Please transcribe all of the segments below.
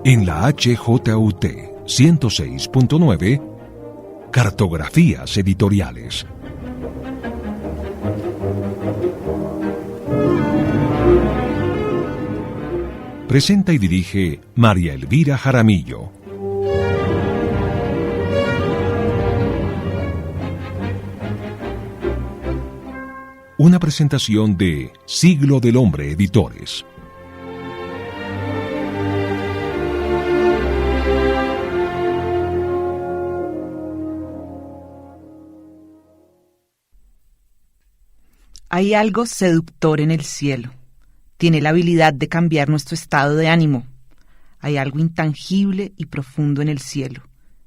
En la HJUT 106.9, Cartografías Editoriales. Presenta y dirige María Elvira Jaramillo. Una presentación de Siglo del Hombre Editores. Hay algo seductor en el cielo. Tiene la habilidad de cambiar nuestro estado de ánimo. Hay algo intangible y profundo en el cielo.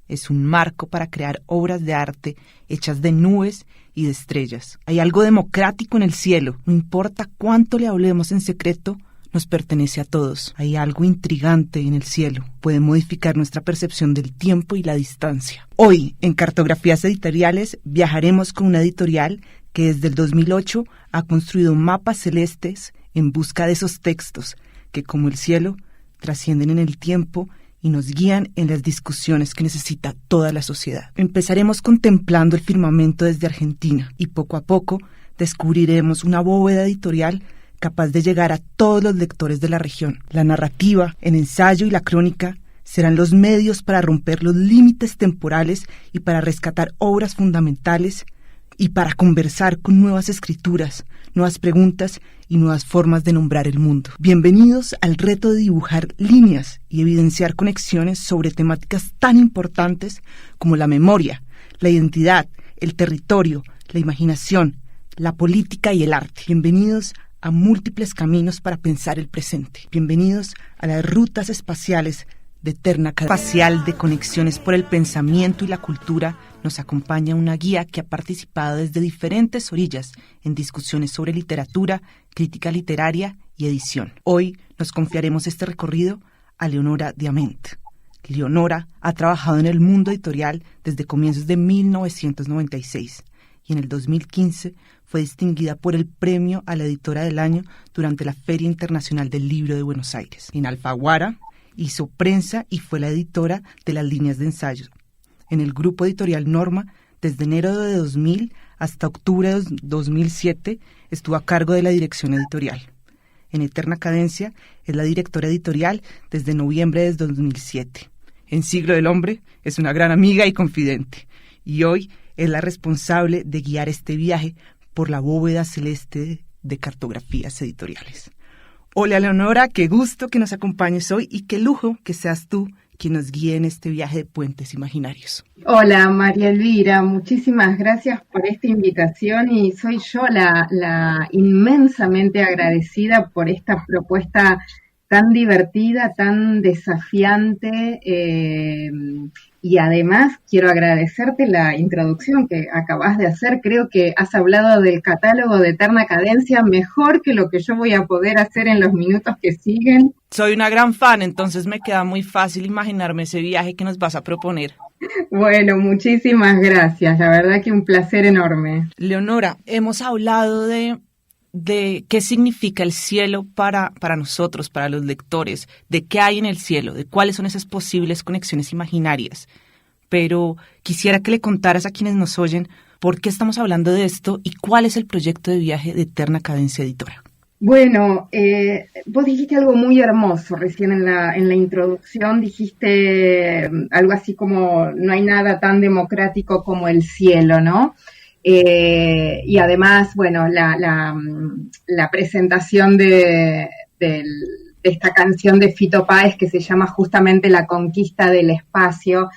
Es un marco para crear obras de arte hechas de nubes y de estrellas. Hay algo democrático en el cielo. No importa cuánto le hablemos en secreto, nos pertenece a todos. Hay algo intrigante en el cielo. Puede modificar nuestra percepción del tiempo y la distancia. Hoy, en Cartografías Editoriales, viajaremos con una editorial que desde el 2008 ha construido mapas celestes en busca de esos textos que, como el cielo, trascienden en el tiempo y nos guían en las discusiones que necesita toda la sociedad. Empezaremos contemplando el firmamento desde Argentina y poco a poco descubriremos una bóveda editorial capaz de llegar a todos los lectores de la región. La narrativa, el ensayo y la crónica serán los medios para romper los límites temporales y para rescatar obras fundamentales y para conversar con nuevas escrituras, nuevas preguntas y nuevas formas de nombrar el mundo. Bienvenidos al reto de dibujar líneas y evidenciar conexiones sobre temáticas tan importantes como la memoria, la identidad, el territorio, la imaginación, la política y el arte. Bienvenidos a múltiples caminos para pensar el presente. Bienvenidos a las rutas espaciales de Eterna Cadencia. Espacial de conexiones por el pensamiento y la cultura nos acompaña una guía que ha participado desde diferentes orillas en discusiones sobre literatura, crítica literaria y edición. Hoy nos confiaremos este recorrido a Leonora Diament. Leonora ha trabajado en el mundo editorial desde comienzos de 1996 y en el 2015 fue distinguida por el Premio a la Editora del Año durante la Feria Internacional del Libro de Buenos Aires. En Alfaguara hizo prensa y fue la editora de las líneas de ensayos. En el grupo editorial Norma, desde enero de 2000 hasta octubre de 2007, estuvo a cargo de la dirección editorial. En Eterna Cadencia es la directora editorial desde noviembre de 2007. En Siglo del Hombre es una gran amiga y confidente. Y hoy es la responsable de guiar este viaje por la bóveda celeste de Cartografías Editoriales. Hola Leonora, qué gusto que nos acompañes hoy y qué lujo que seas tú quien nos guíe en este viaje de puentes imaginarios. Hola María Elvira, muchísimas gracias por esta invitación y soy yo la inmensamente agradecida por esta propuesta tan divertida, tan desafiante y además quiero agradecerte la introducción que acabas de hacer. Creo que has hablado del catálogo de Eterna Cadencia mejor que lo que yo voy a poder hacer en los minutos que siguen. Soy una gran fan, entonces me queda muy fácil imaginarme ese viaje que nos vas a proponer. Bueno, muchísimas gracias, la verdad que un placer enorme. Leonora, hemos hablado de qué significa el cielo para nosotros, para los lectores, de qué hay en el cielo, de cuáles son esas posibles conexiones imaginarias. Pero quisiera que le contaras a quienes nos oyen por qué estamos hablando de esto y cuál es el proyecto de viaje de Eterna Cadencia Editora. Bueno, vos dijiste algo muy hermoso recién en la introducción, dijiste algo así como no hay nada tan democrático como el cielo, ¿no? Y además, bueno, la presentación de esta canción de Fito Páez que se llama justamente La Conquista del Espacio.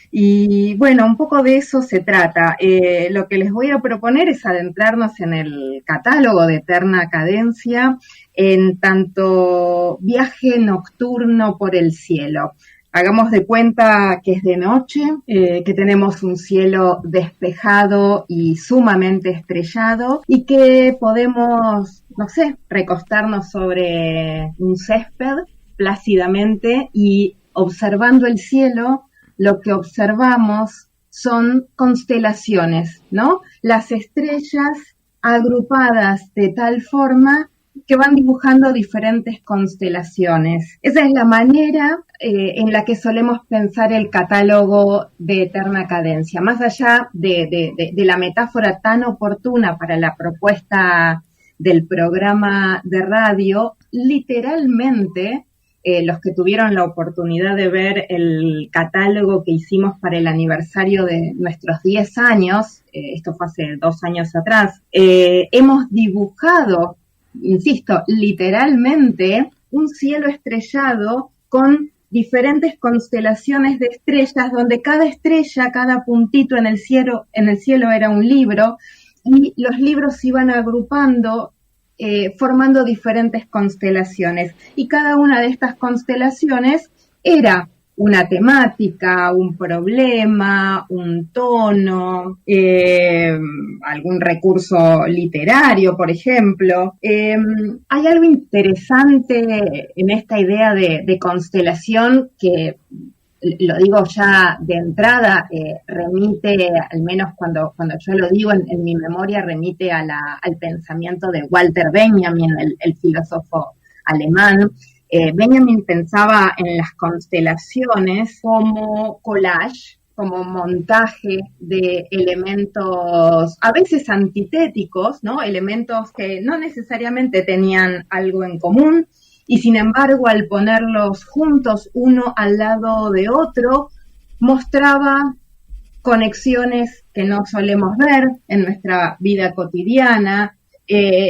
Y bueno, un poco de eso se trata. Lo que les voy a proponer es adentrarnos en el catálogo de Eterna Cadencia en tanto viaje nocturno por el cielo. Hagamos de cuenta que es de noche, que tenemos un cielo despejado y sumamente estrellado y que podemos, no sé, recostarnos sobre un césped plácidamente y observando el cielo, lo que observamos son constelaciones, ¿no? Las estrellas agrupadas de tal forma que van dibujando diferentes constelaciones. Esa es la manera en la que solemos pensar el catálogo de Eterna Cadencia. Más allá de la metáfora tan oportuna para la propuesta del programa de radio, literalmente, los que tuvieron la oportunidad de ver el catálogo que hicimos para el aniversario de nuestros 10 años, esto fue hace 2 años atrás, hemos dibujado, insisto, literalmente un cielo estrellado con diferentes constelaciones de estrellas, donde cada estrella, cada puntito en el cielo era un libro, y los libros se iban agrupando, formando diferentes constelaciones. Y cada una de estas constelaciones era una temática, un problema, un tono, algún recurso literario, por ejemplo. Hay algo interesante en esta idea de constelación que, lo digo ya de entrada, remite, al menos cuando yo lo digo en mi memoria, remite al pensamiento de Walter Benjamin, el filósofo alemán. Benjamin pensaba en las constelaciones como collage, como montaje de elementos a veces antitéticos, ¿no? Elementos que no necesariamente tenían algo en común, y sin embargo, al ponerlos juntos uno al lado de otro, mostraba conexiones que no solemos ver en nuestra vida cotidiana,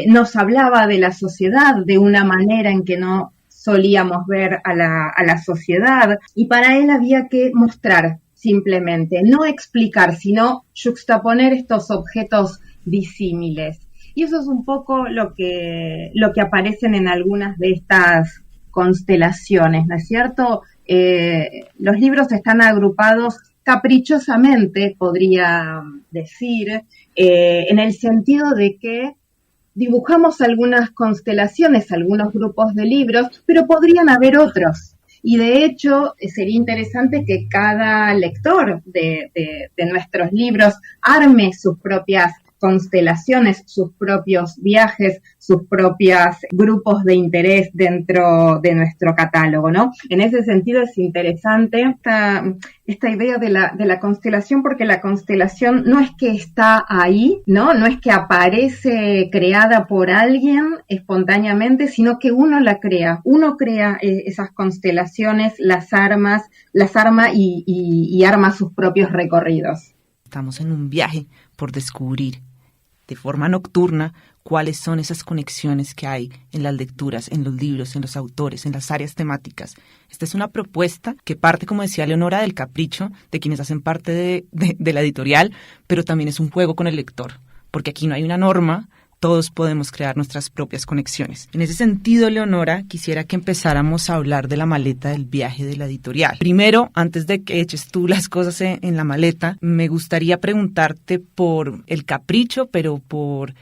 nos hablaba de la sociedad de una manera en que no solíamos ver a la sociedad, y para él había que mostrar simplemente, no explicar, sino juxtaponer estos objetos disímiles. Y eso es un poco lo que aparecen en algunas de estas constelaciones, ¿no es cierto? Los libros están agrupados caprichosamente, podría decir, en el sentido de que dibujamos algunas constelaciones, algunos grupos de libros, pero podrían haber otros. Y de hecho, sería interesante que cada lector de nuestros libros arme sus propias constelaciones, sus propios viajes, sus propios grupos de interés dentro de nuestro catálogo, ¿no? En ese sentido es interesante esta idea de la constelación, porque la constelación no es que está ahí, ¿no? No es que aparece creada por alguien espontáneamente, sino que uno la crea. Uno crea esas constelaciones, las arma y arma sus propios recorridos. Estamos en un viaje por descubrir de forma nocturna cuáles son esas conexiones que hay en las lecturas, en los libros, en los autores, en las áreas temáticas. Esta es una propuesta que parte, como decía Leonora, del capricho de quienes hacen parte de la editorial, pero también es un juego con el lector, porque aquí no hay una norma, todos podemos crear nuestras propias conexiones. En ese sentido, Leonora, quisiera que empezáramos a hablar de la maleta del viaje de la editorial. Primero, antes de que eches tú las cosas en la maleta, me gustaría preguntarte por el capricho, pero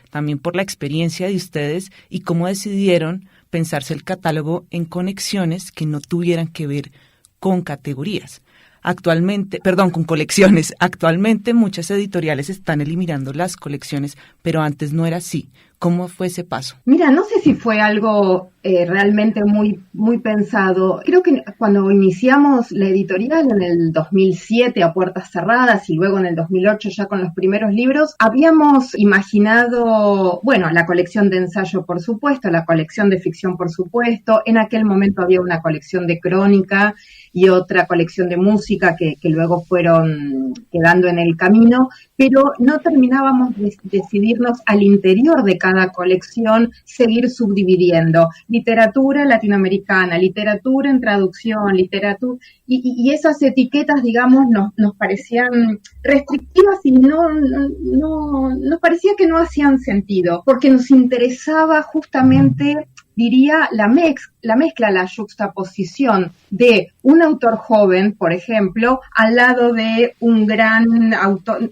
también por la experiencia de ustedes y cómo decidieron pensarse el catálogo en conexiones que no tuvieran que ver con categorías. Con colecciones. Actualmente muchas editoriales están eliminando las colecciones, pero antes no era así. ¿Cómo fue ese paso? Mira, no sé si fue algo realmente muy, muy pensado. Creo que cuando iniciamos la editorial en el 2007 a puertas cerradas y luego en el 2008 ya con los primeros libros, habíamos imaginado, bueno, la colección de ensayo, por supuesto, la colección de ficción, por supuesto. En aquel momento había una colección de crónica y otra colección de música que luego fueron quedando en el camino, pero no terminábamos de decidirnos al interior de cada colección seguir subdividiendo. Literatura latinoamericana, literatura en traducción, literatura, y esas etiquetas, digamos, nos parecían restrictivas y nos parecía que no hacían sentido, porque nos interesaba justamente, diría, la mezcla, la juxtaposición de un autor joven, por ejemplo, al lado de un gran autor.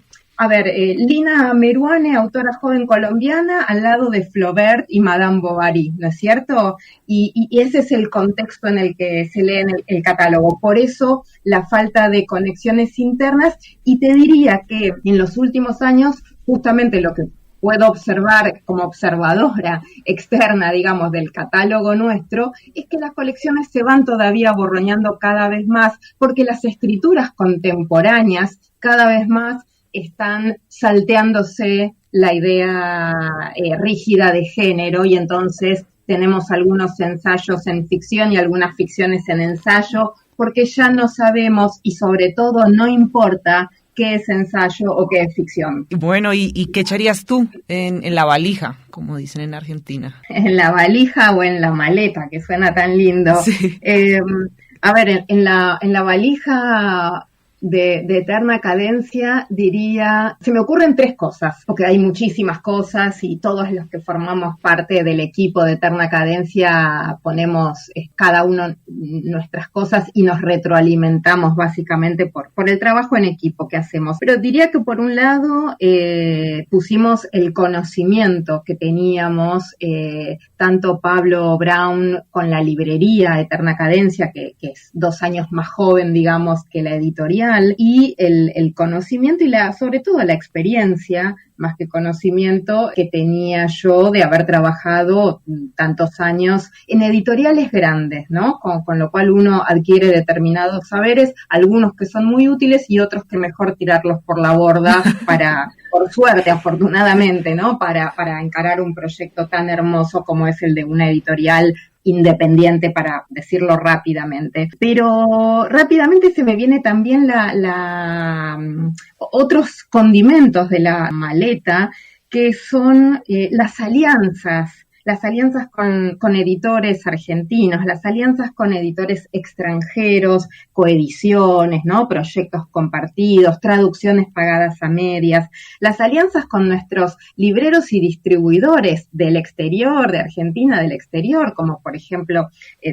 Lina Meruane, autora joven colombiana, al lado de Flaubert y Madame Bovary, ¿no es cierto? Y ese es el contexto en el que se lee en el catálogo. Por eso la falta de conexiones internas, y te diría que en los últimos años, justamente lo que puedo observar como observadora externa, digamos, del catálogo nuestro, es que las colecciones se van todavía borroñando cada vez más, porque las escrituras contemporáneas cada vez más están salteándose la idea rígida de género, y entonces tenemos algunos ensayos en ficción y algunas ficciones en ensayo, porque ya no sabemos y sobre todo no importa qué es ensayo o qué es ficción. Bueno, ¿y qué echarías tú en la valija, como dicen en Argentina? En la valija o en la maleta, que suena tan lindo. Sí. A ver, en la valija de Eterna Cadencia diría, se me ocurren 3 cosas, porque hay muchísimas cosas y todos los que formamos parte del equipo de Eterna Cadencia ponemos cada uno nuestras cosas y nos retroalimentamos básicamente por el trabajo en equipo que hacemos. Pero diría que por un lado pusimos el conocimiento que teníamos, tanto Pablo Brown con la librería Eterna Cadencia, que es 2 años más joven, digamos, que la editorial, y el conocimiento y sobre todo la experiencia, más que conocimiento, que tenía yo de haber trabajado tantos años en editoriales grandes, ¿no? Con lo cual uno adquiere determinados saberes, algunos que son muy útiles y otros que mejor tirarlos por la borda por suerte, afortunadamente, ¿no? Para encarar un proyecto tan hermoso como es el de una editorial independiente, para decirlo rápidamente. Pero rápidamente se me viene también otros condimentos de la maleta, que son las alianzas con editores argentinos, las alianzas con editores extranjeros, coediciones, ¿no? Proyectos compartidos, traducciones pagadas a medias, las alianzas con nuestros libreros y distribuidores del exterior, de Argentina, del exterior, como por ejemplo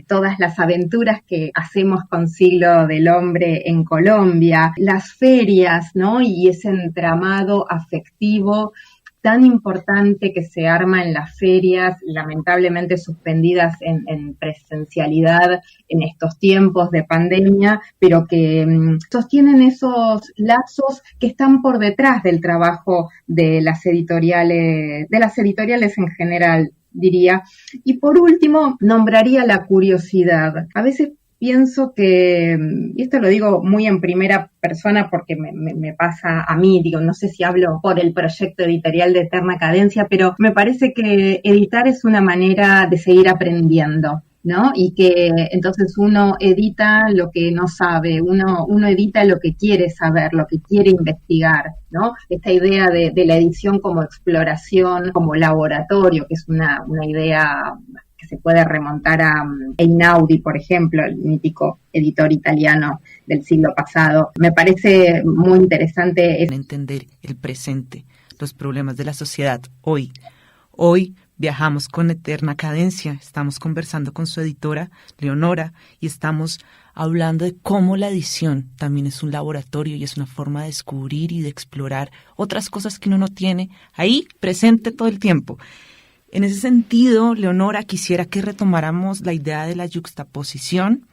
todas las aventuras que hacemos con Siglo del Hombre en Colombia, las ferias, ¿no? Y ese entramado afectivo tan importante que se arma en las ferias, lamentablemente suspendidas en presencialidad en estos tiempos de pandemia, pero que sostienen esos lazos que están por detrás del trabajo de las editoriales en general, diría. Y por último, nombraría la curiosidad. A veces pienso que, y esto lo digo muy en primera persona porque me pasa a mí, digo, no sé si hablo por el proyecto editorial de Eterna Cadencia, pero me parece que editar es una manera de seguir aprendiendo, ¿no? Y que entonces uno edita lo que no sabe, uno edita lo que quiere saber, lo que quiere investigar, ¿no? Esta idea de la edición como exploración, como laboratorio, que es una idea que se puede remontar a Einaudi, por ejemplo, el mítico editor italiano del siglo pasado. Me parece muy interesante entender el presente, los problemas de la sociedad hoy. Hoy viajamos con Eterna Cadencia, estamos conversando con su editora, Leonora, y estamos hablando de cómo la edición también es un laboratorio y es una forma de descubrir y de explorar otras cosas que uno no tiene ahí presente todo el tiempo. En ese sentido, Leonora, quisiera que retomáramos la idea de la yuxtaposición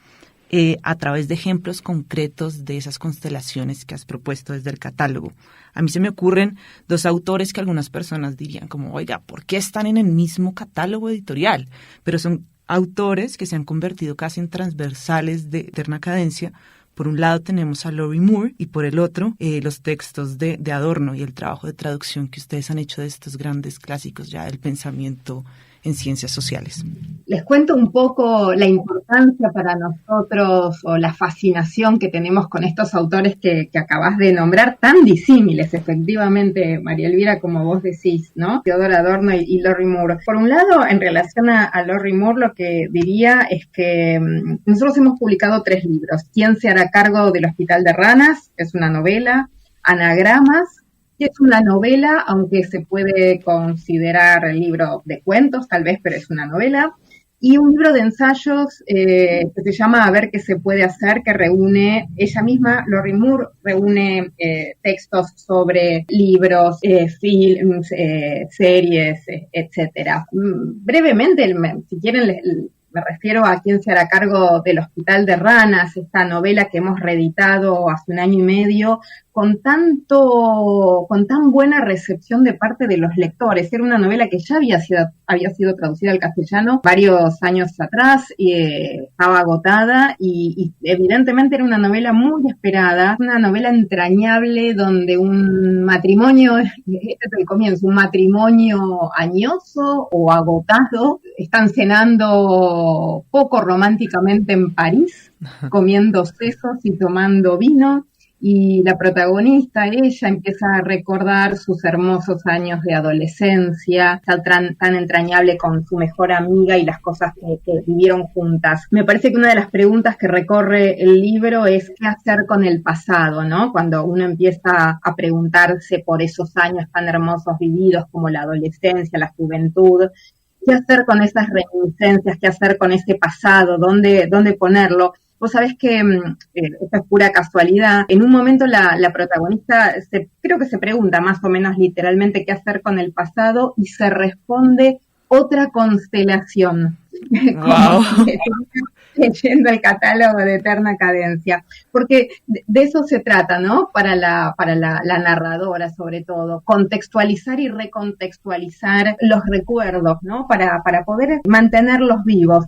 a través de ejemplos concretos de esas constelaciones que has propuesto desde el catálogo. A mí se me ocurren 2 autores que algunas personas dirían como, oiga, ¿por qué están en el mismo catálogo editorial? Pero son autores que se han convertido casi en transversales de Eterna Cadencia. Por un lado tenemos a Lori Moore y por el otro los textos de Adorno y el trabajo de traducción que ustedes han hecho de estos grandes clásicos ya del pensamiento en ciencias sociales. Les cuento un poco la importancia para nosotros o la fascinación que tenemos con estos autores que acabas de nombrar, tan disímiles efectivamente, María Elvira, como vos decís, ¿no? Theodor Adorno y Lori Moore. Por un lado, en relación a Lori Moore, lo que diría es que nosotros hemos publicado 3 libros. ¿Quién se hará cargo del Hospital de Ranas? Es una novela. Anagramas, que es una novela, aunque se puede considerar el libro de cuentos, tal vez, pero es una novela. Y un libro de ensayos que se llama A ver qué se puede hacer, que reúne, ella misma, Lori Moore, reúne textos sobre libros, films, series, etcétera. Brevemente, si quieren, Me refiero a Quién se hará cargo del Hospital de Ranas, esta novela que hemos reeditado hace 1 año y medio, con tan buena recepción de parte de los lectores. Era una novela que ya había sido traducida al castellano varios años atrás, y estaba agotada, y evidentemente era una novela muy esperada, una novela entrañable donde un matrimonio, este es el comienzo, un matrimonio añoso o agotado, están cenando poco románticamente en París, comiendo sesos y tomando vino, y la protagonista, ella, empieza a recordar sus hermosos años de adolescencia, tan entrañable con su mejor amiga y las cosas que vivieron juntas. Me parece que una de las preguntas que recorre el libro es qué hacer con el pasado, ¿no? Cuando uno empieza a preguntarse por esos años tan hermosos vividos como la adolescencia, la juventud, qué hacer con esas reminiscencias, qué hacer con ese pasado, dónde ponerlo. Vos sabés que, esta es pura casualidad, en un momento la protagonista creo que se pregunta más o menos literalmente qué hacer con el pasado, y se responde otra constelación. Wow. Leyendo el catálogo de Eterna Cadencia, porque de eso se trata, ¿no? Para la narradora, sobre todo, contextualizar y recontextualizar los recuerdos, ¿no? Para poder mantenerlos vivos.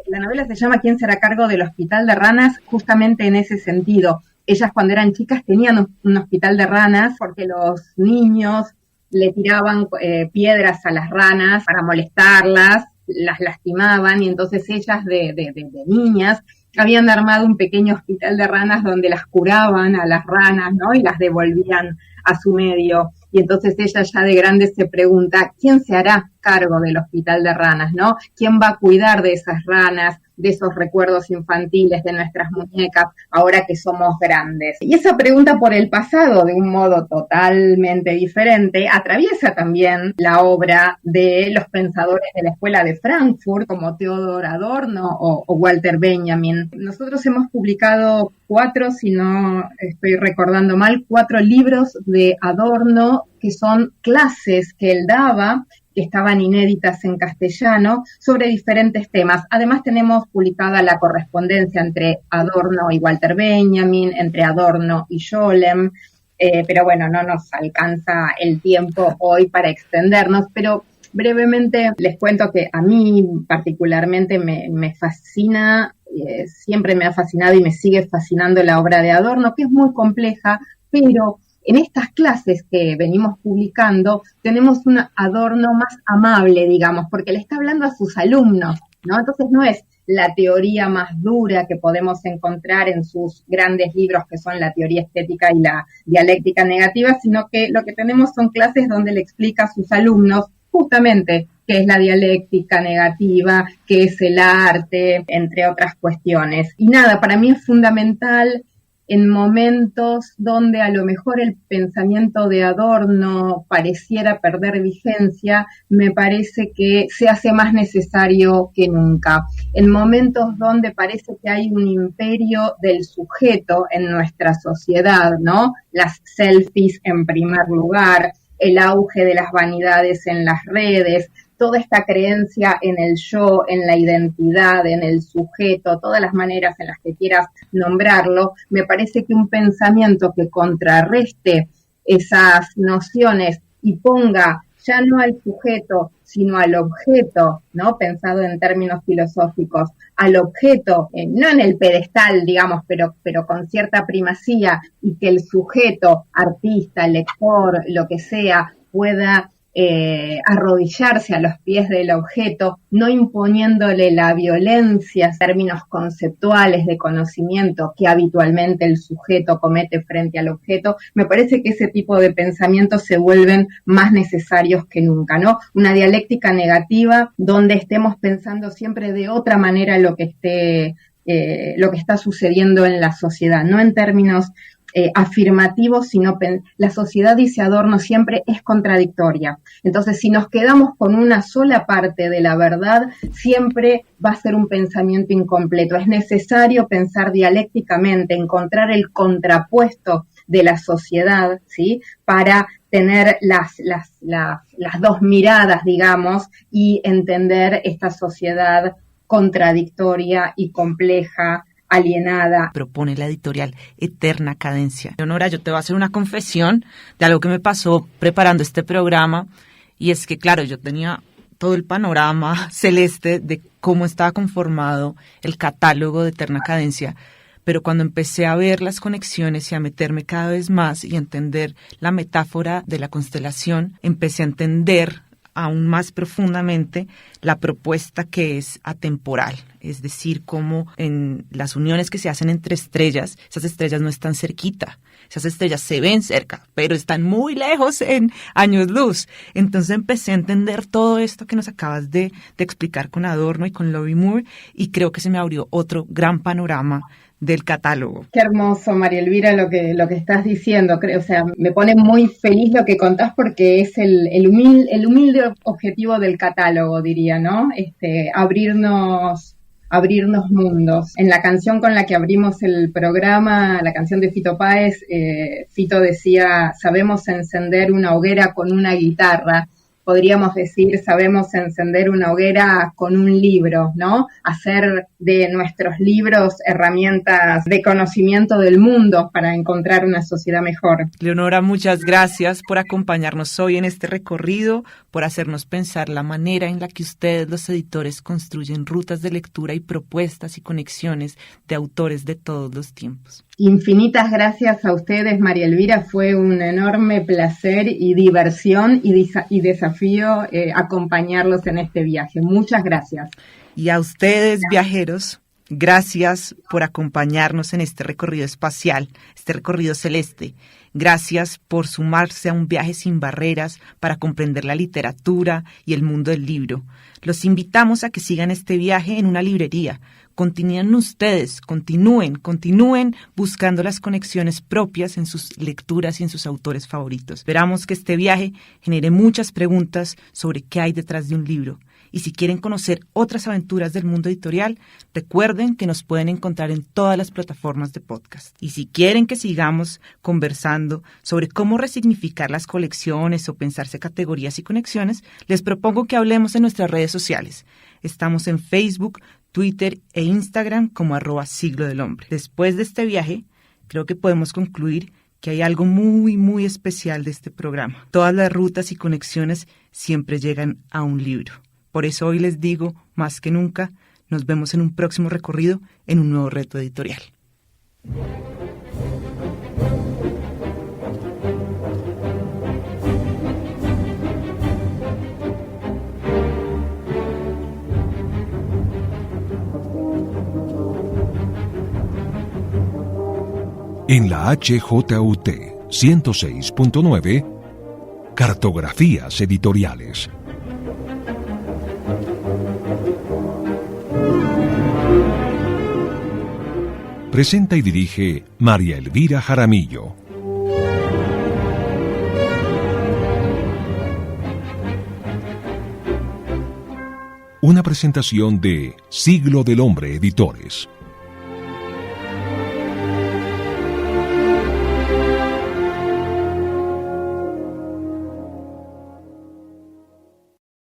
La novela se llama ¿Quién será cargo del Hospital de Ranas? Justamente en ese sentido. Ellas, cuando eran chicas, tenían un hospital de ranas porque los niños le tiraban piedras a las ranas para molestarlas, las lastimaban, y entonces ellas de niñas habían armado un pequeño hospital de ranas donde las curaban a las ranas, ¿no? Y las devolvían a su medio. Y entonces ella ya de grande se pregunta, ¿quién se hará cargo del hospital de ranas, no? ¿Quién va a cuidar de esas ranas, de esos recuerdos infantiles, de nuestras muñecas, ahora que somos grandes? Y esa pregunta por el pasado, de un modo totalmente diferente, atraviesa también la obra de los pensadores de la Escuela de Frankfurt, como Theodor Adorno o Walter Benjamin. Nosotros hemos publicado 4, si no estoy recordando mal, 4 libros de Adorno que son clases que él daba, que estaban inéditas en castellano, sobre diferentes temas. Además tenemos publicada la correspondencia entre Adorno y Walter Benjamin, entre Adorno y Scholem, pero bueno, no nos alcanza el tiempo hoy para extendernos, pero brevemente les cuento que a mí particularmente me fascina, siempre me ha fascinado y me sigue fascinando la obra de Adorno, que es muy compleja, pero en estas clases que venimos publicando tenemos un Adorno más amable, digamos, porque le está hablando a sus alumnos, ¿no? Entonces no es la teoría más dura que podemos encontrar en sus grandes libros, que son la teoría estética y la dialéctica negativa, sino que lo que tenemos son clases donde le explica a sus alumnos justamente qué es la dialéctica negativa, qué es el arte, entre otras cuestiones. Y nada, para mí es fundamental en momentos donde a lo mejor el pensamiento de Adorno pareciera perder vigencia, me parece que se hace más necesario que nunca. En momentos donde parece que hay un imperio del sujeto en nuestra sociedad, ¿no? Las selfies en primer lugar, el auge de las vanidades en las redes, toda esta creencia en el yo, en la identidad, en el sujeto, todas las maneras en las que quieras nombrarlo, me parece que un pensamiento que contrarreste esas nociones y ponga ya no al sujeto, sino al objeto, ¿no? Pensado en términos filosóficos, al objeto, no en el pedestal, digamos, pero con cierta primacía, y que el sujeto, artista, lector, lo que sea, pueda arrodillarse a los pies del objeto, no imponiéndole la violencia en términos conceptuales de conocimiento que habitualmente el sujeto comete frente al objeto. Me parece que ese tipo de pensamientos se vuelven más necesarios que nunca, ¿no? Una dialéctica negativa donde estemos pensando siempre de otra manera lo que está sucediendo en la sociedad, no en términos afirmativos, sino la sociedad, dice Adorno, siempre es contradictoria. Entonces, si nos quedamos con una sola parte de la verdad, siempre va a ser un pensamiento incompleto. Es necesario pensar dialécticamente, encontrar el contrapuesto de la sociedad, ¿sí? Para tener las dos miradas, digamos, y entender esta sociedad contradictoria y compleja, alienada. Propone la editorial Eterna Cadencia. Leonora, yo te voy a hacer una confesión de algo que me pasó preparando este programa, y es que, claro, yo tenía todo el panorama celeste de cómo estaba conformado el catálogo de Eterna Cadencia, pero cuando empecé a ver las conexiones y a meterme cada vez más y a entender la metáfora de la constelación, empecé a entender aún más profundamente la propuesta que es atemporal, es decir, cómo en las uniones que se hacen entre estrellas, esas estrellas no están cerquita, esas estrellas se ven cerca, pero están muy lejos en años luz. Entonces empecé a entender todo esto que nos acabas de explicar con Adorno y con Lori Moore, y creo que se me abrió otro gran panorama del catálogo. Qué hermoso, María Elvira, lo que estás diciendo. Creo, o sea, me pone muy feliz lo que contás, porque es el humilde objetivo del catálogo, diría, ¿no? Abrirnos mundos. En la canción con la que abrimos el programa, la canción de Fito Páez, Fito decía: sabemos encender una hoguera con una guitarra. Podríamos decir, sabemos encender una hoguera con un libro, ¿no? Hacer de nuestros libros herramientas de conocimiento del mundo para encontrar una sociedad mejor. Leonora, muchas gracias por acompañarnos hoy en este recorrido, por hacernos pensar la manera en la que ustedes, los editores, construyen rutas de lectura y propuestas y conexiones de autores de todos los tiempos. Infinitas gracias a ustedes, María Elvira. Fue un enorme placer y diversión y desafío acompañarlos en este viaje. Muchas gracias. Y a ustedes, viajeros, gracias por acompañarnos en este recorrido espacial, este recorrido celeste. Gracias por sumarse a un viaje sin barreras para comprender la literatura y el mundo del libro. Los invitamos a que sigan este viaje en una librería. Continúen ustedes, continúen buscando las conexiones propias en sus lecturas y en sus autores favoritos. Esperamos que este viaje genere muchas preguntas sobre qué hay detrás de un libro. Y si quieren conocer otras aventuras del mundo editorial, recuerden que nos pueden encontrar en todas las plataformas de podcast. Y si quieren que sigamos conversando sobre cómo resignificar las colecciones o pensarse categorías y conexiones, les propongo que hablemos en nuestras redes sociales. Estamos en Facebook, Twitter e Instagram como @Siglo del Hombre. Después de este viaje, creo que podemos concluir que hay algo muy, muy especial de este programa. Todas las rutas y conexiones siempre llegan a un libro. Por eso hoy les digo, más que nunca, nos vemos en un próximo recorrido en un nuevo reto editorial. En la HJUT 106.9, Cartografías Editoriales. Presenta y dirige María Elvira Jaramillo. Una presentación de Siglo del Hombre Editores.